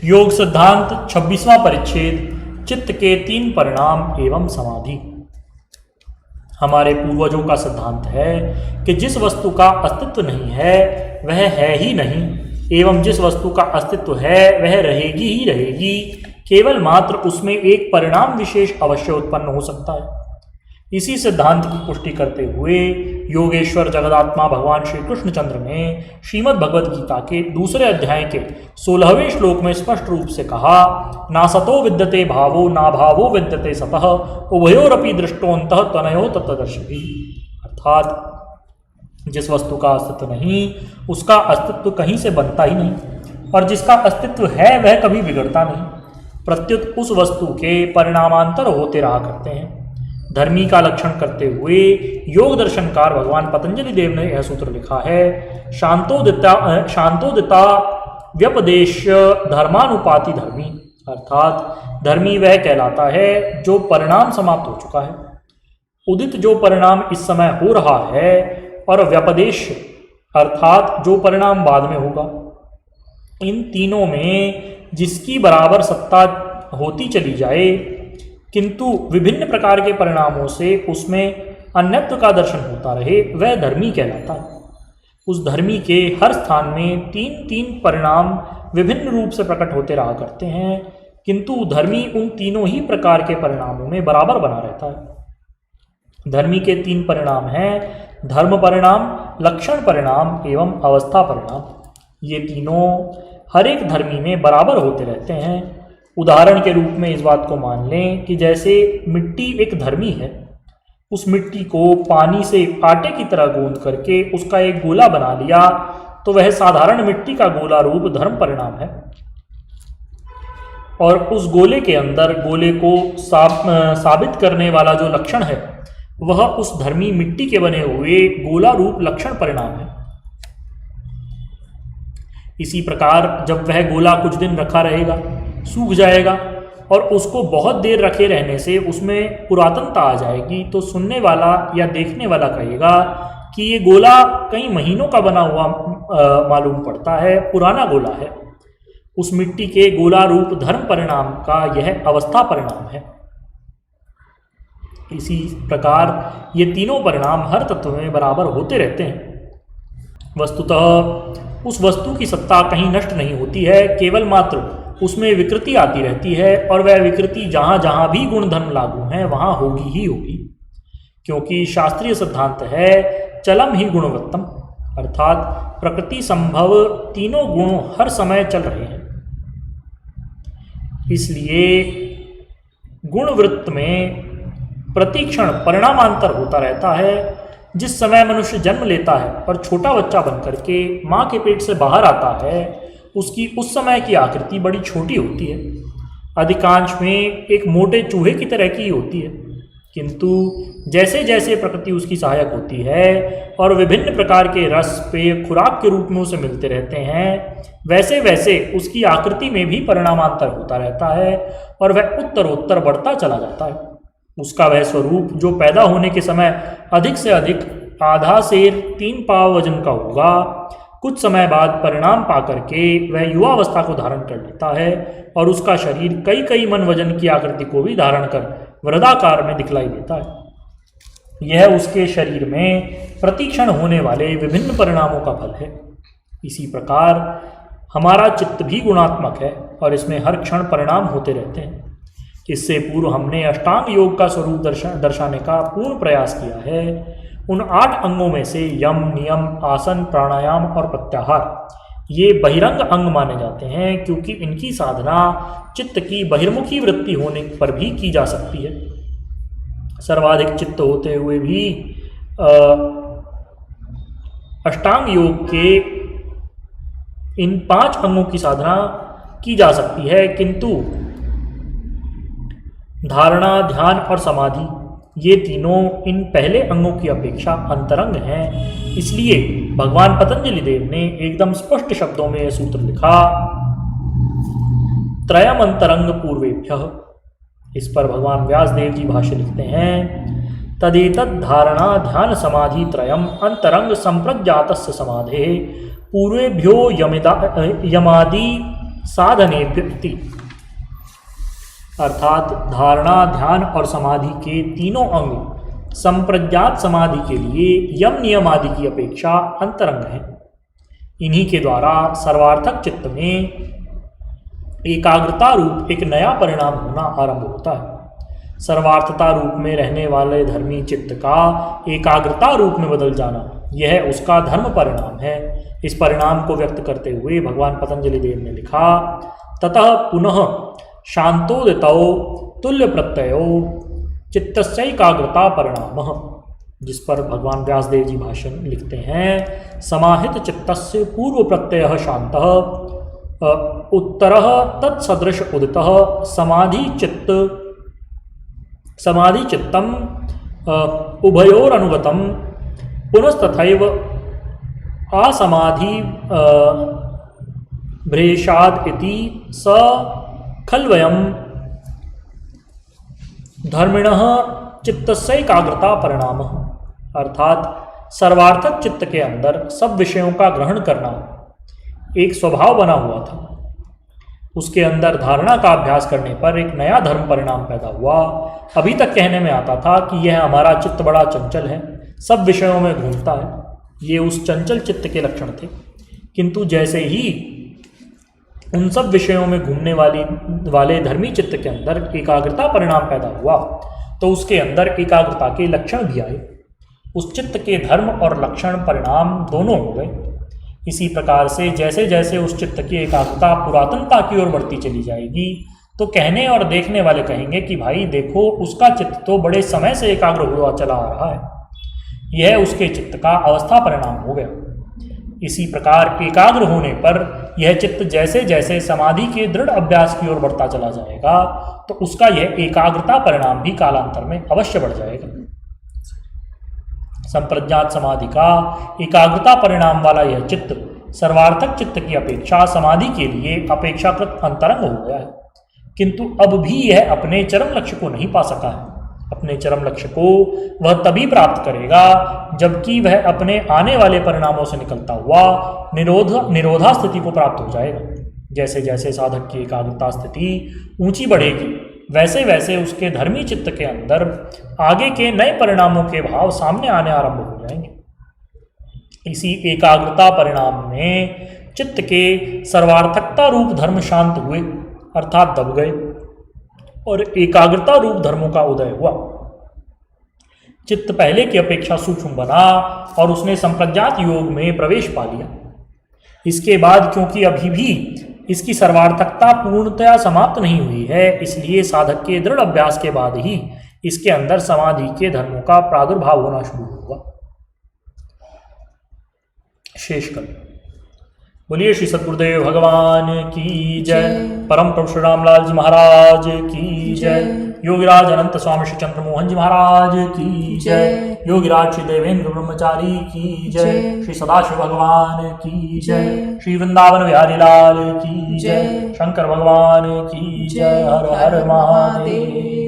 योग सिद्धांत 26वां परिच्छेद चित्त के तीन परिणाम एवं समाधि। हमारे पूर्वजों का सिद्धांत है कि जिस वस्तु का अस्तित्व नहीं है वह है ही नहीं, एवं जिस वस्तु का अस्तित्व है वह रहेगी ही रहेगी, केवल मात्र उसमें एक परिणाम विशेष अवश्य उत्पन्न हो सकता है। इसी सिद्धांत की पुष्टि करते हुए योगेश्वर जगदात्मा भगवान श्री कृष्णचंद्र ने श्रीमद् भगवद गीता के दूसरे अध्याय के 16वें श्लोक में स्पष्ट रूप से कहा, ना सतो विद्यते भावो ना भावो विद्यते सतः उभयोरपि दृष्टोन्तः तनयो तत्तदर्शी। अर्थात जिस वस्तु का अस्तित्व नहीं उसका अस्तित्व कहीं से बनता ही नहीं, और जिसका अस्तित्व है वह कभी बिगड़ता नहीं, प्रत्युत उस वस्तु के परिणामांतर होते रहा करते हैं। धर्मी का लक्षण करते हुए योग दर्शनकार भगवान पतंजलि देव ने यह सूत्र लिखा है, शांतोदिता व्यपदेश धर्मानुपाति धर्मी। अर्थात धर्मी वह कहलाता है जो परिणाम समाप्त हो चुका है, उदित जो परिणाम इस समय हो रहा है, और व्यपदेश अर्थात जो परिणाम बाद में होगा। इन तीनों में जिसकी बराबर सत्ता होती चली जाए किंतु विभिन्न प्रकार के परिणामों से उसमें अन्यत्व का दर्शन होता रहे, वह धर्मी कहलाता है। उस धर्मी के हर स्थान में तीन तीन परिणाम विभिन्न रूप से प्रकट होते रहा करते हैं, किंतु धर्मी उन तीनों ही प्रकार के परिणामों में बराबर बना रहता है। धर्मी के तीन परिणाम हैं धर्म परिणाम, लक्षण परिणाम एवं अवस्था परिणाम। ये तीनों हर एक धर्मी में बराबर होते रहते हैं। उदाहरण के रूप में इस बात को मान लें कि जैसे मिट्टी एक धर्मी है, उस मिट्टी को पानी से आटे की तरह गूंद करके उसका एक गोला बना लिया तो वह साधारण मिट्टी का गोला रूप धर्म परिणाम है, और उस गोले के अंदर गोले को साबित करने वाला जो लक्षण है वह उस धर्मी मिट्टी के बने हुए गोला रूप लक्षण परिणाम है। इसी प्रकार जब वह गोला कुछ दिन रखा रहेगा, सूख जाएगा, और उसको बहुत देर रखे रहने से उसमें पुरातनता आ जाएगी, तो सुनने वाला या देखने वाला कहेगा कि ये गोला कई महीनों का बना हुआ मालूम पड़ता है, पुराना गोला है। उस मिट्टी के गोला रूप धर्म परिणाम का यह अवस्था परिणाम है। इसी प्रकार ये तीनों परिणाम हर तत्व में बराबर होते रहते हैं। वस्तुतः उस वस्तु की सत्ता कहीं नष्ट नहीं होती है, केवल मात्र उसमें विकृति आती रहती है, और वह विकृति जहाँ जहाँ भी गुण धर्म लागू हैं वहाँ होगी ही होगी, क्योंकि शास्त्रीय सिद्धांत है चलम ही गुणवत्तम, अर्थात प्रकृति संभव तीनों गुण हर समय चल रहे हैं। इसलिए गुणवृत्त में प्रतिक्षण परिणामांतर होता रहता है। जिस समय मनुष्य जन्म लेता है और छोटा बच्चा बनकर के माँ के पेट से बाहर आता है, उसकी उस समय की आकृति बड़ी छोटी होती है, अधिकांश में एक मोटे चूहे की तरह की होती है, किंतु जैसे जैसे प्रकृति उसकी सहायक होती है और विभिन्न प्रकार के रस पेय खुराक के रूप में उसे मिलते रहते हैं, वैसे वैसे उसकी आकृति में भी परिणामांतर होता रहता है, और वह उत्तरोत्तर बढ़ता चला जाता है। उसका वह स्वरूप जो पैदा होने के समय अधिक से अधिक आधा सेर 3 पाव वजन का होगा, कुछ समय बाद परिणाम पाकर के वह युवावस्था को धारण कर लेता है, और उसका शरीर कई कई मन वजन की आकृति को भी धारण कर वृद्धाकार में दिखलाई देता है। यह उसके शरीर में प्रतिक्षण होने वाले विभिन्न परिणामों का फल है। इसी प्रकार हमारा चित्त भी गुणात्मक है और इसमें हर क्षण परिणाम होते रहते हैं। इससे पूर्व हमने अष्टांग योग का स्वरूप दर्शाने का पूर्ण प्रयास किया है। उन 8 अंगों में से यम, नियम, आसन, प्राणायाम और प्रत्याहार ये बहिरंग अंग माने जाते हैं, क्योंकि इनकी साधना चित्त की बहिर्मुखी वृत्ति होने पर भी की जा सकती है। सर्वाधिक चित्त होते हुए भी अष्टांग योग के इन 5 अंगों की साधना की जा सकती है, किंतु धारणा, ध्यान और समाधि ये तीनों इन पहले अंगों की अपेक्षा अंतरंग हैं। इसलिए भगवान पतंजलि देव ने एकदम स्पष्ट शब्दों में यह सूत्र लिखा, त्रयम अंतरंग पूर्वेभ्यः। इस पर भगवान व्यास देव जी भाष्य लिखते हैं, तदेतद् धारणा ध्यान समाधि त्रयम अंतरंग संप्रज्ञातस्य समाधे पूर्वेभ्यो यमादि साधनेभ्य इति। अर्थात धारणा, ध्यान और समाधि के तीनों अंग संप्रज्ञात समाधि के लिए यम नियम आदि की अपेक्षा अंतरंग हैं। इन्हीं के द्वारा सर्वार्थक चित्त में एकाग्रता रूप एक नया परिणाम होना आरंभ होता है। सर्वार्थता रूप में रहने वाले धर्मी चित्त का एकाग्रता रूप में बदल जाना, यह उसका धर्म परिणाम है। इस परिणाम को व्यक्त करते हुए भगवान पतंजलि देव ने लिखा, ततः पुनः शांतोदितो तुल्य प्रत्ययो चित्तस्यैकाग्रता परिणामः। जिस पर भगवान व्यासदेव जी भाष्य लिखते हैं, समाहित चित्तस्य पूर्व प्रत्ययः शांतः उत्तरः तत्सदृश उदितः समाधि चित्तम उभयोरनुगतम पुनस्तथैव असमाधि भ्रेषाद इति स खल्वयम धर्मिणः चित्तस्य एकाग्रता परिणामः। अर्थात सर्वार्थक चित्त के अंदर सब विषयों का ग्रहण करना एक स्वभाव बना हुआ था। उसके अंदर धारणा का अभ्यास करने पर एक नया धर्म परिणाम पैदा हुआ। अभी तक कहने में आता था कि यह हमारा चित्त बड़ा चंचल है, सब विषयों में घूमता है। ये उस चंचल चित्त के लक्षण थे। किंतु जैसे ही उन सब विषयों में घूमने वाले धर्मी चित्त के अंदर एकाग्रता परिणाम पैदा हुआ, तो उसके अंदर एकाग्रता के लक्षण भी आए। उस चित्त के धर्म और लक्षण परिणाम दोनों हो गए। इसी प्रकार से जैसे जैसे उस चित्त की एकाग्रता पुरातनता की ओर बढ़ती चली जाएगी, तो कहने और देखने वाले कहेंगे कि भाई देखो, उसका चित्त तो बड़े समय से एकाग्र हुआ चला आ रहा है। यह उसके चित्त का अवस्था परिणाम हो गया। इसी प्रकार एकाग्र होने पर यह चित्त जैसे जैसे समाधि के दृढ़ अभ्यास की ओर बढ़ता चला जाएगा, तो उसका यह एकाग्रता परिणाम भी कालांतर में अवश्य बढ़ जाएगा। संप्रज्ञात समाधि का एकाग्रता परिणाम वाला यह चित्त सर्वार्थक चित्त की अपेक्षा समाधि के लिए अपेक्षाकृत अंतरंग हो गया है। किंतु अब भी यह अपने चरम लक्ष्य को नहीं पा सका है। अपने चरम लक्ष्य को वह तभी प्राप्त करेगा जबकि वह अपने आने वाले परिणामों से निकलता हुआ निरोधा स्थिति को प्राप्त हो जाएगा। जैसे जैसे साधक की एकाग्रता स्थिति ऊंची बढ़ेगी, वैसे वैसे उसके धर्मी चित्त के अंदर आगे के नए परिणामों के भाव सामने आने आरंभ हो जाएंगे। इसी एकाग्रता परिणाम में चित्त के सर्वार्थकता रूप धर्म शांत हुए, अर्थात दब गए, और एकाग्रता रूप धर्मों का उदय हुआ। चित्त पहले की अपेक्षा सूक्ष्म बना और उसने संप्रज्ञात योग में प्रवेश पा लिया। इसके बाद क्योंकि अभी भी इसकी सर्वार्थकता पूर्णतया समाप्त नहीं हुई है, इसलिए साधक के दृढ़ अभ्यास के बाद ही इसके अंदर समाधि के धर्मों का प्रादुर्भाव होना शुरू होगा। शेषकल। बोलिए श्री सद्गुरुदेव भगवान की जय। परम प्रभु श्री रामलाल जी महाराज की जय। योगीराज अनंत स्वामी श्री चंद्र मोहन जी महाराज की जय। योगीराज श्री देवेंद्र ब्रह्मचारी की जय। श्री सदाशिव भगवान की जय। श्री वृंदावन बिहारी लाल की जय। शंकर भगवान की जय। हर हर महादेव।